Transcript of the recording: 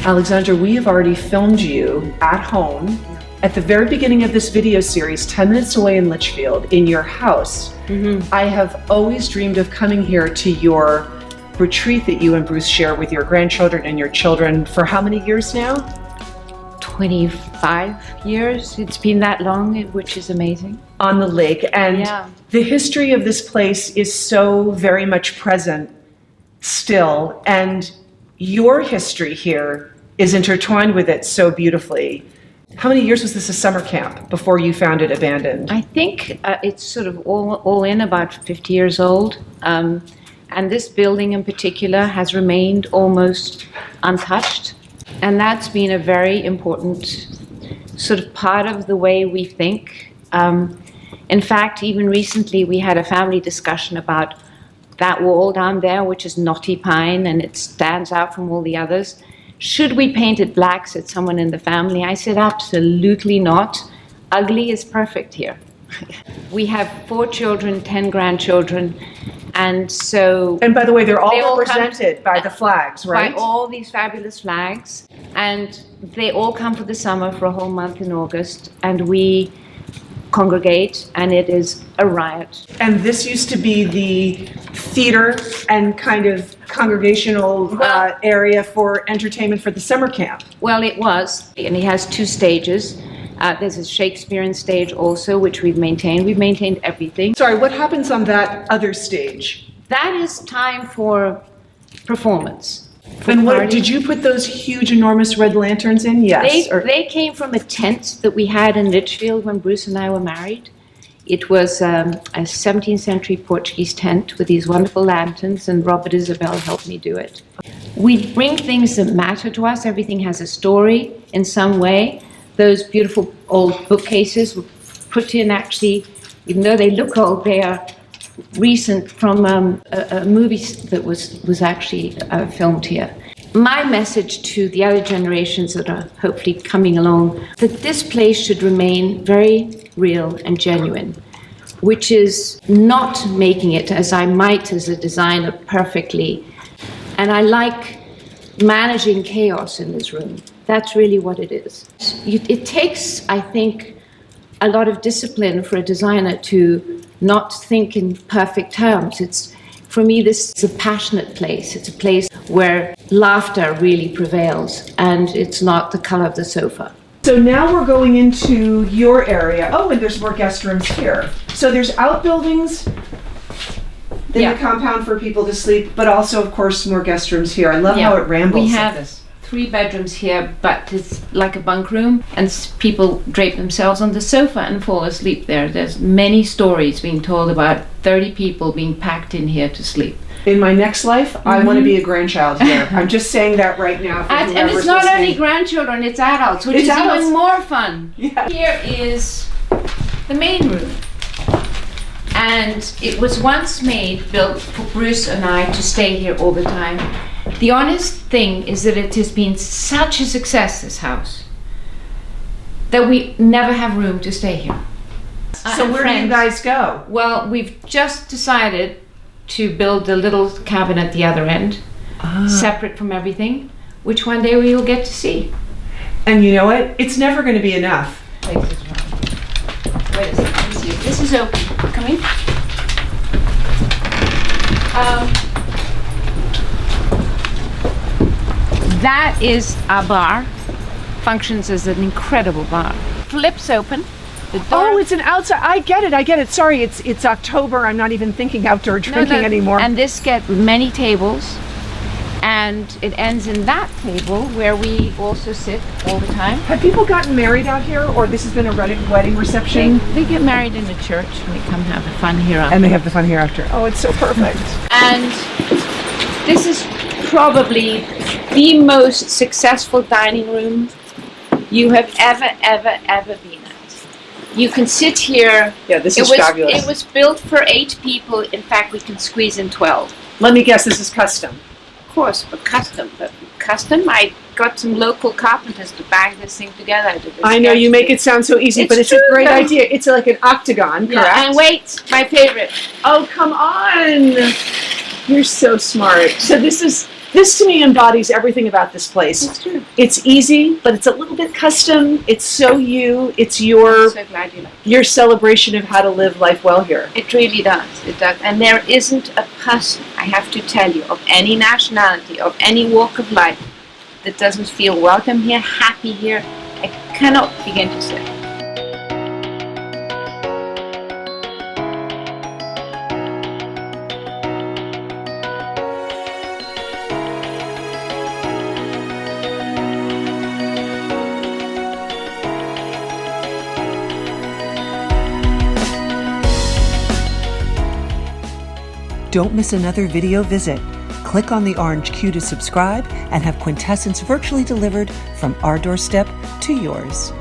Alexandra, we have already filmed you at home at the very beginning of this video series, 10 minutes away in Litchfield, in your house. Mm-hmm. I have always dreamed of coming here to your retreat that you and Bruce share with your grandchildren and your children for how many years now? 25 years. It's been that long, which is amazing. On the lake. And the history of this place is so very much present still. And your history here is intertwined with it so beautifully. How many years was this a summer camp before you found it abandoned? I think it's sort of all in about 50 years old. And this building in particular has remained almost untouched. And that's been a very important sort of part of the way we think. In fact, even recently we had a family discussion about that wall down there, which is knotty pine and it stands out from all the others. Should we paint it black, said someone in the family. I said, absolutely not. Ugly is perfect here. We have 4 children, 10 grandchildren, and so... And by the way, they're all represented by the flags, right? By all these fabulous flags, and they all come for the summer for a whole month in August, and we congregate, and it is a riot. And this used to be the theater and kind of congregational area for entertainment for the summer camp. Well, it was, and it has 2 stages. There's a Shakespearean stage also, which we've maintained. We've maintained everything. Sorry, what happens on that other stage? That is time for performance. And what, did you put those huge, enormous red lanterns in? Yes. They came from a tent that we had in Litchfield when Bruce and I were married. It was a 17th century Portuguese tent with these wonderful lanterns, and Robert Isabel helped me do it. We bring things that matter to us. Everything has a story in some way. Those beautiful old bookcases were put in actually, even though they look old, they are recent from a movie that was actually filmed here. My message to the other generations that are hopefully coming along, that this place should remain very real and genuine, which is not making it, as I might as a designer, perfectly. And I like managing chaos in this room. That's really what it is. It takes, I think, a lot of discipline for a designer to not think in perfect terms. For me, this is a passionate place. It's a place where laughter really prevails, and it's not the color of the sofa. So now we're going into your area. Oh, and there's more guest rooms here. So there's outbuildings in the compound for people to sleep, but also, of course, more guest rooms here. I love how it rambles. We have 3 bedrooms here, but it's like a bunk room, and people drape themselves on the sofa and fall asleep there. There's many stories being told about 30 people being packed in here to sleep. In my next life, I want to be a grandchild here. I'm just saying that right now. And it's not only grandchildren, it's adults, which is even more fun. Yeah. Here is the main room. And it was once built for Bruce and I to stay here all the time. The honest thing is that it has been such a success, this house, that we never have room to stay here. So where do you guys go? Well, we've just decided to build a little cabin at the other end, separate from everything, which one day we will get to see. And you know what? It's never going to be enough. Wait a second, let me see if this is open. Come in. That is our bar. Functions as an incredible bar. Flips open. The door. Oh, it's an outside. I get it. Sorry, it's October. I'm not even thinking outdoor drinking anymore. And this gets many tables. And it ends in that table where we also sit all the time. Have people gotten married out here, or this has been a wedding reception? They get married in a church and they come have the fun here after. And they have the fun here after. Oh, it's so perfect. And this is probably the most successful dining room you have ever been at. You can sit here. Yeah, this is fabulous. It was built for 8 people. In fact, we can squeeze in 12. Let me guess, this is custom. Of course, but custom. I got some local carpenters to bang this thing together. I know you make it sound so easy, but it's a great idea. It's like an octagon, correct? Yeah, and wait, my favorite. Oh, come on. You're so smart. So this to me embodies everything about this place. It's true. It's easy, but it's a little bit custom. It's so you. It's your I'm so glad you like it. Your celebration of how to live life well here. It really does. It does. And there isn't a person, I have to tell you, of any nationality, of any walk of life, that doesn't feel welcome here, happy here. I cannot begin to say. Don't miss another video visit. Click on the orange Q to subscribe and have Quintessence virtually delivered from our doorstep to yours.